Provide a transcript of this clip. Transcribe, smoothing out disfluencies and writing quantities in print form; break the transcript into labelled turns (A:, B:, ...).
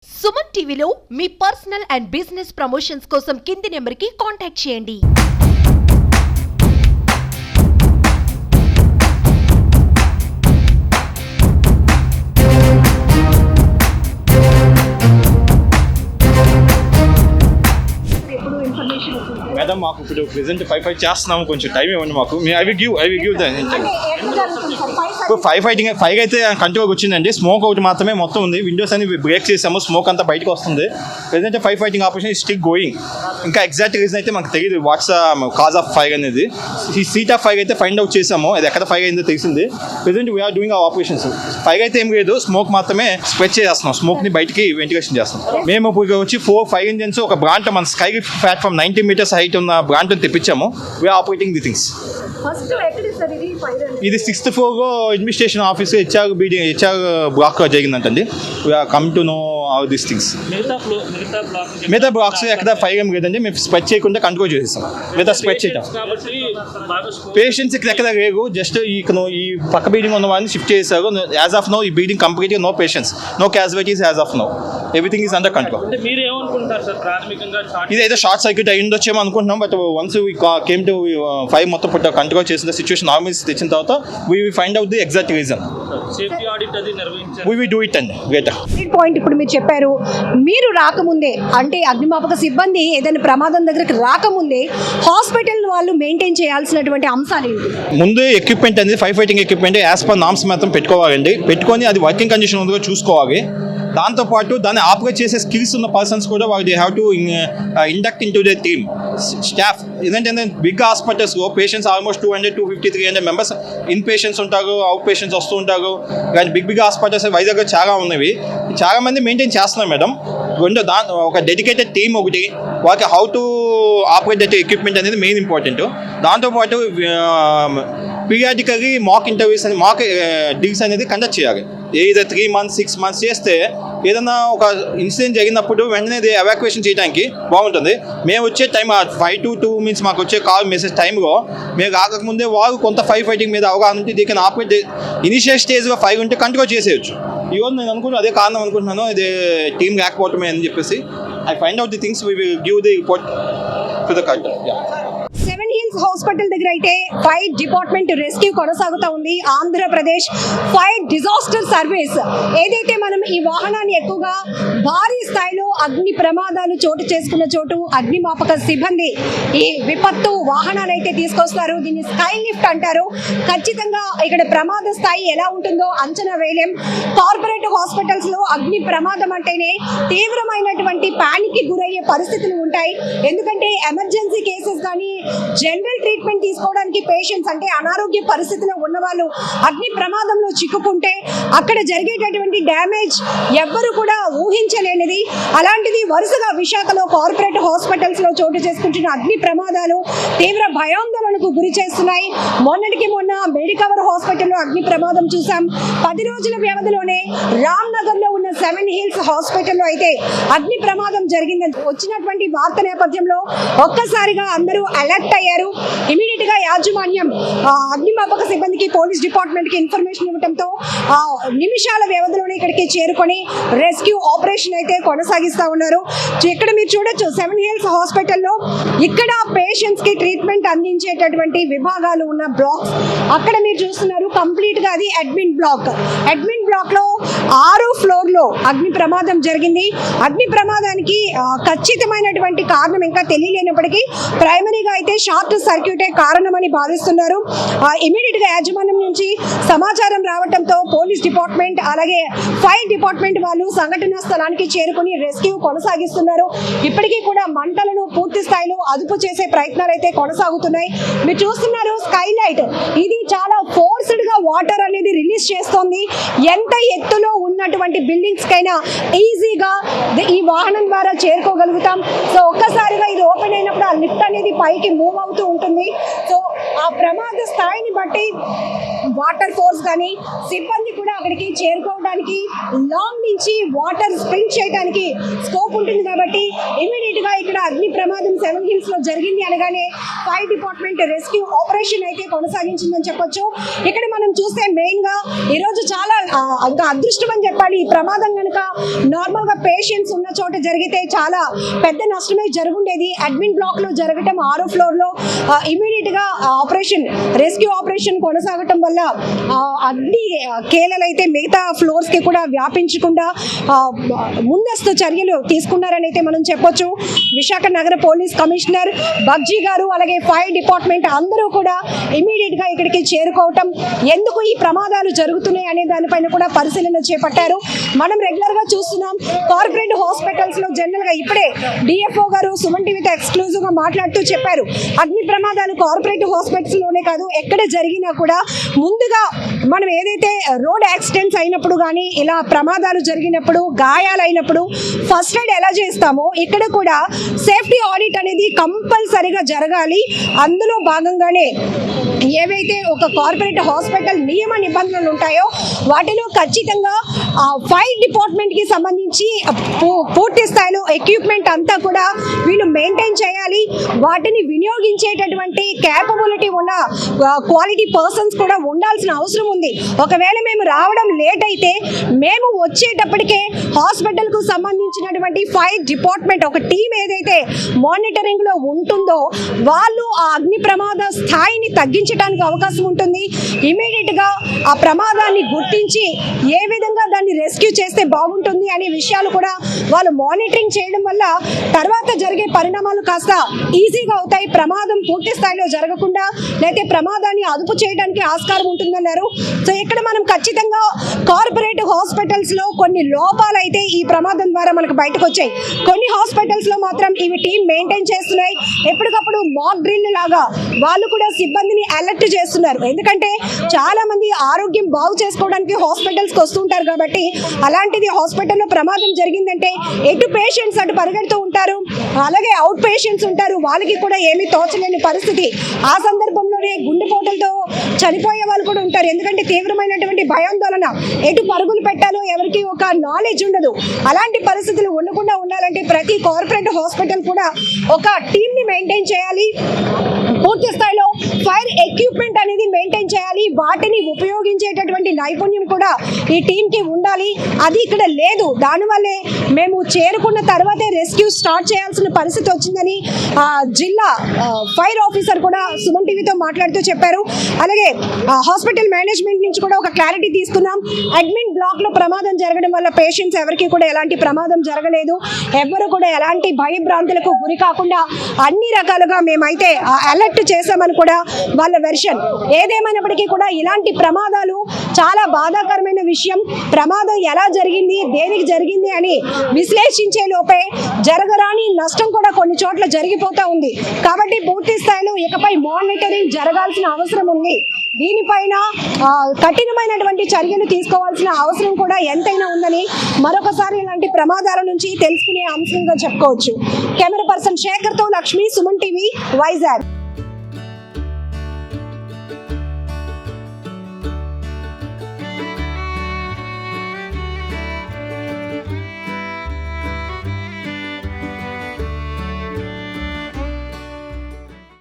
A: సుమన్ టీవీలో మీ personal and business promotions కోసం కింది నెంబర్కి కాంటాక్ట్ చేయండి.
B: మేడం మాకు ఇప్పుడు ప్రెసెంట్ 5 చేస్తున్నాము, కొంచెం టైం ఇవ్వండి మాకు. ఐ విల్ గివ్ ఇప్పుడు 5 అయితే కంట్రోల్కి వచ్చిందండి. స్మోక్ ఒకటి మాత్రమే మొత్తం ఉంది. విండోస్ అని బ్రేక్ చేసాము, స్మోక్ అంతా బయటకు వస్తుంది. Present 5 fighting operation is still going. ఇంకా ఎగ్జాక్ట్ రీజన్ అయితే మాకు తెలియదు, వాట్స్ కాజ్ ఆఫ్ ఫైర్ అనేది. ఈ సీట్ ఆఫ్ ఫైర్ అయితే ఫైండ్ అవుట్ చేసాము, అది ఎక్కడ ఫైర్ అయిందో తెలిసింది. ప్రెసెంట్ వీఆర్ డూయింగ్ ఆ ఆపరేషన్స్. ఫైర్ అయితే ఏం లేదు, స్మోక్ మాత్రమే స్ప్రెడ్ చేస్తున్నాం, స్మోక్ని బయటికి వెంటిలేషన్ చేస్తాం. మేము ఇప్పుడు వచ్చి 4 ఫైర్ ఇంజన్స్ ఒక బ్రాంట్ మన స్కై ప్లాట్ఫామ్ 90 meters హైట్ ఉన్న బ్రాంట్ తెప్పించాము. We are operating the things. ఇది 6th floor administration office HR block జరిగిందంటండి. We are come to know all these things. మిగతా బ్లాక్స్ ఎక్కడ ఫైర్ ఏం లేదండి, మేము స్ప్రెడ్ చేయకుండా కంట్రోల్ చేసేస్తాం. మిగతా స్ప్రెడ్ చేయటం పేషెంట్స్ ఇక్కడ ఎక్కడ లేరు, జస్ట్ ఈ పక్క బిల్డింగ్ ఉన్న వాళ్ళని షిఫ్ట్ చేశారు. యాజ్ ఆఫ్ నో ఈ బిల్డింగ్ కంప్లీట్గా no patients, no casualties as of now. Everything is under control. ఇది ఏదో షార్ట్ సర్క్యూట్ అయ్యి ఉండొచ్చేమో అనుకుంటున్నాం. But once we came to fire మొత్తం పుట్ట కంట్రోల్ చేసిన సిచ్యువేషన్ నార్మల్ తెచ్చిన తర్వాత we will find out the exact reason. We will do it అండి లేటర్.
C: పాయింట్ ఇప్పుడు మీరు చెప్పారు, మీరు రాకముందే అంటే అగ్నిమాపక సిబ్బంది ఏదైనా ప్రమాదం దగ్గరకు రాకముందే హాస్పిటల్ వాళ్ళు మెయింటైన్ చేయాల్సినటువంటి అంశాలు ఏంటి?
B: ముందు ఎక్విప్మెంట్ అనేది fire fighting equipment as per norms మాత్రం పెట్టుకోవాలండి. పెట్టుకొని అది వర్కింగ్ కండిషన్ ఉందో చూసుకోవాలి. దాంతోపాటు దాన్ని ఆపరేట్ చేసే స్కిల్స్ ఉన్న పర్సన్స్ కూడా వాళ్ళు they have to induct in to the team staff. ఎందుకంటే బిగ్ హాస్పిటల్స్లో patients almost 200, 250, 300 members in patients ఉంటారు, అవుట్ పేషెంట్స్ వస్తూ ఉంటారు. కానీ బిగ్ హాస్పిటల్స్ వైజాగ్లో చాలా ఉన్నవి, చాలా మంది మెయింటైన్ చేస్తున్నారు మేడం. ఒక డెడికేటెడ్ టీమ్ ఒకటి, వాళ్ళకి how to operate that equipment అనేది మెయిన్ ఇంపార్టెంట్. దాంతోపాటు పీరియాడికల్లీ మాక్ ఇంటర్వ్యూస్ అని మాక్ డ్రిల్స్ అనేది కండక్ట్ చేయాలి. ఏదో 3 months, 6 months చేస్తే ఏదైనా ఒక ఇన్సిడెంట్ జరిగినప్పుడు వెంటనే ఎవాక్యుయేషన్ చేయడానికి బాగుంటుంది. మేము వచ్చే టైం 5 to 2 minutes మాకు వచ్చే కాల్ మెసేజ్ టైంలో మేము రాకముందే వాళ్ళు కొంత ఫైర్ ఫైటింగ్ మీద అవగాహన ఉంటే దీని ఆపరేట్ ఇనిషియల్ స్టేజ్లో ఫైర్ ఉంటే కంట్రోల్ చేసేయచ్చు. ఈరోజు నేను అనుకుంటున్నాను అదే కారణం అనుకుంటున్నాను, ఇది టీం లేకపోవటమే అని చెప్పేసి. I find out the things, we will give the report to the control.
C: Seven hills hospital దగ్గర అయితే ఫైర్ డిపార్ట్మెంట్ రెస్క్యూ కొనసాగుతూ ఉంది. ఆంధ్రప్రదేశ్ ఫైర్ డిజాస్టర్ సర్వీస్ ఏదైతే మనం ఈ వాహనాన్ని ఎక్కువగా భారీ స్థాయిలో అగ్ని ప్రమాదాలు చోటు చేసుకున్న చోటు అగ్నిమాపక సిబ్బంది ఈ విపత్తు వాహనాన్ని అయితే తీసుకొస్తారు. దీన్ని స్కై లిఫ్ట్ అంటారు. ఖచ్చితంగా ఇక్కడ ప్రమాద స్థాయి ఎలా ఉంటుందో అంచనా వేయలేం. కార్పొరేట్ హాస్పిటల్స్ లో అగ్ని ప్రమాదం అంటేనే తీవ్రమైనటువంటి పానిక్ కి గురయ్యే పరిస్థితులు ఉంటాయి. ఎందుకంటే ఎమర్జెన్సీ కేసెస్ కానీ జనరల్ ట్రీట్మెంట్ తీసుకోవడానికి పేషెంట్స్ అంటే అనారోగ్య పరిస్థితిలో ఉన్న వాళ్ళు అగ్ని ప్రమాదంలో చిక్కుకుంటే అక్కడ జరిగేటటువంటి డ్యామేజ్ ఎవ్వరు కూడా ఊహించలేనిది. అలాంటిది వరుసగా విశాఖలో కార్పొరేట్ హాస్పిటల్స్ లో చోటు చేసుకుంటున్న అగ్ని ప్రమాదాలు తీవ్ర భయాందోళనకు గురి చేస్తున్నాయి. మొన్నటికి మొన్న మెడికవర్ హాస్పిటల్లో అగ్ని ప్రమాదం చూసాం. 10 రోజుల వ్యవధిలోనే రామ్ నగర్ లో ఉన్న 7 హిల్స్ హాస్పిటల్లో అయితే అగ్ని ప్రమాదం జరిగిందని వచ్చినటువంటి వార్త నేపథ్యంలో ఒక్కసారిగా అందరూ అలర్ట్ అయ్యారు. ఇమీడియట్ గా యాజమాన్యం అగ్నిమాపక సిబ్బందికి పోలీస్ డిపార్ట్మెంట్ కి ఇన్ఫర్మేషన్ ఇవ్వడంతో నిమిషాల వ్యవధిలోనే ఇక్కడికి చేరుకొని రెస్క్యూ ఆపరేషన్ అయితే కొనసాగిస్తా ఉన్నారు. ఇక్కడ మీరు చూడొచ్చు 7 హిల్స్ హాస్పిటల్లో ఇక్కడ పేషెంట్స్ కి ట్రీట్మెంట్ అందించేటటువంటి విభాగాలు ఉన్న బ్లాక్స్ అక్కడ మీరు చూస్తున్నారు. కంప్లీట్ గా అది అడ్మిన్ బ్లాక్. అడ్మిన్ బ్లాక్ లో 6వ ఫ్లోర్ లో అగ్ని ప్రమాదం జరిగింది. అగ్ని ప్రమాదానికి ఖచ్చితమైనటువంటి కారణం ఇంకా తెలియలేనప్పటికీ ప్రైమరీగా అయితే షార్ట్ సర్క్యూటే కారణమని భావిస్తున్నారు. ఇమీడియట్ గా యాజమాన్యం నుంచి సమాచారం రావడంతో పోలీస్ డిపార్ట్మెంట్ అలాగే ఫైర్ డిపార్ట్మెంట్ వాళ్ళు సంఘటనా స్థలానికి చేరుకుని రెస్క్యూ కొనసాగిస్తున్నారు. ఇప్పటికీ కూడా మంటలను పూర్తి స్థాయిలో అదుపు చేసే ప్రయత్నాలు అయితే కొనసాగుతున్నాయి. మీరు చూస్తున్నారు స్కైలైట్, ఇది చాలా ఫోర్స్డ్ గా వాటర్ అనేది రిలీజ్ చేస్తోంది. ఎంత ఎత్తులో ఉన్నటువంటి బిల్డింగ్స్ కైనా ఈజీగా ఈ వాహనం ద్వారా చేరుకోగలుగుతాం. సో ఒక్కసారిగా ఇది ఓపెన్ అయినప్పుడు ఆ లిఫ్ట్ అనేది పైకి మూవ్ అవుతూ ఉంటుంది. సో ఆ ప్రమాద స్థాయిని బట్టి వాటర్ ఫోర్స్ కానీ సిబ్బంది కూడా అక్కడికి చేరుకోవడానికి లాంగ్ నుంచి వాటర్ స్ప్రింట్ చేయడానికి స్కోప్ స్కోప్ ఉంటుంది కాబట్టి ఇమీడియట్ గా ఇక్కడ అగ్ని ప్రమాదం 7 Hills లో జరిగింది అనగానే ఫైర్ డిపార్ట్మెంట్ రెస్క్యూ ఆపరేషన్ అయితే కొనసాగించిందని చెప్పొచ్చు. ఇక్కడ మనం చూస్తే మెయిన్ గా ఈ రోజు చాలా ఇంకా అదృష్టం అని చెప్పాలి. ఈ ప్రమాదం కనుక నార్మల్ గా పేషెంట్స్ ఉన్న చోట జరిగితే చాలా పెద్ద నష్టమే జరుగుండేది. అడ్మిన్ బ్లాక్ లో జరగటం 6వ ఫ్లోర్ లో ఇమీడియట్ గా ఆపరేషన్ రెస్క్యూ ఆపరేషన్ కొనసాగటం వల్ల అగ్ని కేలలు అయితే మిగతా ఫ్లోర్స్ కి కూడా వ్యాపించకుండా ముందస్తు చర్యలు తీసుకున్నారని అయితే మనం చెప్పొచ్చు. విశాఖ నగర పోలీస్ కమిషనర్ బగ్జీ గారు అలాగే ఫైర్ డిపార్ట్మెంట్ అందరూ కూడా ఇమీడియట్ గా ఇక్కడికి చేరుకోవటం, ఎందుకు ఈ ప్రమాదాలు జరుగుతున్నాయి అనే దానిపైన కూడా పరిశీలన చేపట్టారు. మనం రెగ్యులర్ గా చూస్తున్నాం కార్పొరేట్ హాస్పిటల్స్ లో జనరల్ గా ఇప్పుడే డిఎఫ్ఓ గారు సుమన్ టీవీతో ఎక్స్క్లూజివ్ గా మాట్లాడుతూ చెప్పారు, అగ్ని ప్రమాదాలు కార్పొరేట్ హాస్పిటల్స్ లోనే కాదు ఎక్కడ జరిగినా కూడా ముందుగా మనం ఏదైతే రోడ్ యాక్సిడెంట్స్ అయినప్పుడు కానీ ఇలా ప్రమాదాలు జరిగినప్పుడు గాయాలైనప్పుడు ఫస్ట్ ఎయిడ్ ఎలా చేస్తామో ఇక్కడ కూడా సేఫ్టీ ఆడిట్ అనేది కంపల్సరిగా జరగాలి. అందులో భాగంగానే ఏవైతే ఒక కార్పొరేట్ హాస్పిటల్ నియమ నిబంధనలు ఉంటాయో వాటిలో ఖచ్చితంగా ఫైర్ డిపార్ట్మెంట్ కి సంబంధించి పూర్తి స్థాయిలో ఎక్విప్మెంట్ అంతా కూడా వీళ్ళు మెయింటైన్ చేయాలి. వాటిని వినియోగించేటటువంటి క్యాపబిలిటీ ఉన్న క్వాలిటీ పర్సన్స్ కూడా ఉండాల్సిన అవసరం ఉంది. ఒకవేళ మేము రావడం లేట్ అయితే మేము వచ్చేటప్పటికే హాస్పిటల్ కు సంబంధించినటువంటి ఫైర్ డిపార్ట్మెంట్ ఒక టీం ఏదైతే మానిటరింగ్ లో ఉంటుందో వాళ్ళు ఆ అగ్ని ప్రమాద స్థాయిని తగ్గించడానికి అవకాశం ఉంటుంది. ఇమీడియట్ గా ఆ ప్రమాదాన్ని గుర్తించి ఏ విధంగా దాన్ని రెస్క్యూ చేస్తే బాగుంటుంది అనే విషయాలు కూడా వాళ్ళు మానిటరింగ్ చేయడం వల్ల తర్వాత జరిగే పరిణామాలు కాస్త ఈజీగా అవుతాయి. ప్రమాదం పూర్తి స్థాయిలో జరగకుండా లేకపోతే ప్రమాదాన్ని అదుపు చేయడానికి ఆస్కారం ఉంటుందన్నారు. సో ఇక్కడ మనం ఖచ్చితంగా కార్పొరేట్ హాస్పిటల్స్ లో కొన్ని లోపాలు అయితే ఈ ప్రమాదం ద్వారా మనకు బయటకు వచ్చాయి. కొన్ని హాస్పిటల్స్ లో మాత్రం ఇవి టీం మెయింటైన్ చేస్తున్నాయి. ఎప్పటికప్పుడు మాక్ డ్రిల్ లాగా వాళ్ళు కూడా సిబ్బందిని అలర్ట్ చేస్తున్నారు. ఎందుకంటే చాలా మంది ఆరోగ్యం బాగు చేసుకోవడానికి హాస్పిటల్స్ కి వస్తుంటారు కాబట్టి అలాంటిది హాస్పిటల్లో ప్రమాదం జరిగిందంటే ఎటు పేషెంట్స్ అటు పరిగెడుతూ ఉంటారు, అలాగే అవుట్ పేషెంట్స్ ఉంటారు, వాళ్ళకి కూడా ఏమీ తోచలేని పరిస్థితి. ఆ సందర్భంలోనే గుండెపోటులతో చనిపోయే వాళ్ళు కూడా ఉంటారు. ఎందుకంటే తీవ్రమైనటువంటి భయాందోళన, ఎటు పరుగులు పెట్టాలో ఎవరికి ఒక నాలెడ్జ్ ఉండదు. అలాంటి పరిస్థితులు ఉండకుండా ఉండాలంటే ప్రతి కార్పొరేట్ హాస్పిటల్ కూడా ఒక టీమ్ ని మెయింటైన్ చేయాలి. పూర్తి స్థాయిలో ఫైర్ ఎక్విప్మెంట్ అనేది మెయింటైన్ చేయాలి. వాటిని ఉపయోగించేటటువంటి నైపుణ్యం కూడా ఈ టీంకి ఉండాలి. అది ఇక్కడ లేదు. దానివల్లే మేము చేరుకున్న తర్వాతే రెస్క్యూ స్టార్ట్ చేయాల్సిన పరిస్థితి వచ్చిందని జిల్లా ఫైర్ ఆఫీసర్ కూడా సుమన్ టీవీతో మాట్లాడుతూ చెప్పారు. అలాగే హాస్పిటల్ మేనేజ్మెంట్ నుంచి కూడా ఒక క్లారిటీ తీసుకున్నాం. అడ్మిన్ బ్లాక్ లో ప్రమాదం జరగడం వల్ల పేషెంట్స్ ఎవరికి కూడా ఎలాంటి ప్రమాదం జరగలేదు. ఎవరు కూడా ఎలాంటి భయభ్రాంతులకు గురి కాకుండా అన్ని రకాలుగా మేమైతే అలర్ట్ చేశామని కూడా వాళ్ళ వెర్షన్. ఏదేమైనప్పటికీ కూడా ఇలాంటి ప్రమాదాలు చాలా బాధాకరమైన విషయం. ప్రమాదం ఎలా జరిగింది, దేనికి జరిగింది అని విశ్లేషించే లోపే జరగరాని నష్టం కూడా కొన్ని చోట్ల జరిగిపోతా ఉంది. కాబట్టి పూర్తి స్థాయిలో ఇకపై మానిటరింగ్ జరగాల్సిన అవసరం ఉంది. దీనిపైన కఠినమైనటువంటి చర్యలు తీసుకోవాల్సిన అవసరం కూడా ఎంతైనా ఉందని మరొకసారి ఇలాంటి ప్రమాదాల నుంచి తెలుసుకునే అంశంగా చెప్పుకోవచ్చు. కెమెరా పర్సన్ శేఖర్తో లక్ష్మి, సుమన్ టీవీ, వైజాగ్.